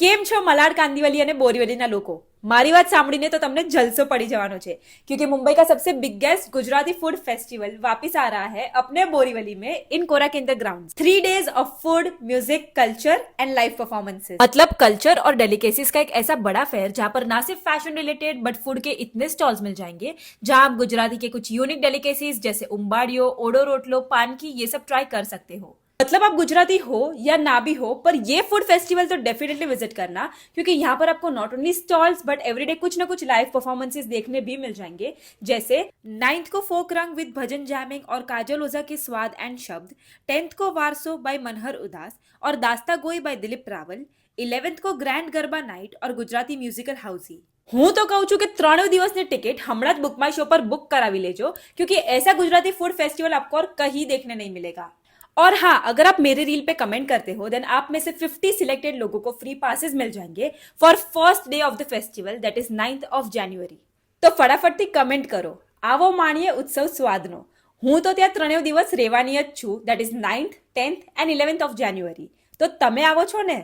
કેમ છો મલાડ कांदीवली અને બોરીवलीના લોકો? મારી વાત સાંભળીને તો તમને જલસો પડી જવાનો છે क्योंकि मुंबई का सबसे बिगेस्ट गुजराती फूड फेस्टिवल वापस आ रहा है अपने बोरीवली में इन कोरा केंद्र ground. 3 days of food music culture and live performances, मतलब कल्चर और डेलिकेसीज का एक ऐसा बड़ा फेयर जहां पर ना सिर्फ फैशन रिलेटेड बट फूड के इतने स्टॉल्स मिल जाएंगे जहां आप गुजराती के कुछ यूनिक डेलिकेसीज जैसे उम्बाड़ियो, ओडो रोटलो, पान की ये सब ट्राई कर सकते हो। मतलब आप गुजराती हो या ना भी हो, पर ये फूड फेस्टिवल तो डेफिनेटली विजिट करना, क्योंकि यहाँ पर आपको not only stalls but everyday कुछ ना कुछ लाइव परफॉर्मेंसेस देखने भी मिल जाएंगे। जैसे 9th को फोक रंग विद भजन जैमिंग और काजल ओझा के स्वाद एंड शब्द, 10th को वारसो बाय मनहर उदास और दास्ता गोई बाय दिलीप रावल, 11th को ग्रैंड गरबा नाइट और गुजराती म्यूजिकल हाउसी। હું તો કહું છું કે 3 દિવસની ટિકિટ હમણાં જ બુક માય શો પર बुक करावी लेजो, क्योंकि ऐसा गुजराती फूड फेस्टिवल आपको और कहीं देखने नहीं मिलेगा। और हाँ, अगर आप मेरे रील पे कमेंट करते हो देन आप में से 50 सिलेक्टेड लोगों को फ्री पासेस मिल जाएंगे for first day of the festival that is 9th of January. तो फटाफटથી કમેન્ટ કરો, આવો માણીએ ઉત્સવ સ્વાદનો। હું તો ત્યાં 3 દિવસ રહેવાની જ છું, that is 9th, 10th and 11th of January. તો તમે આવો છો ને?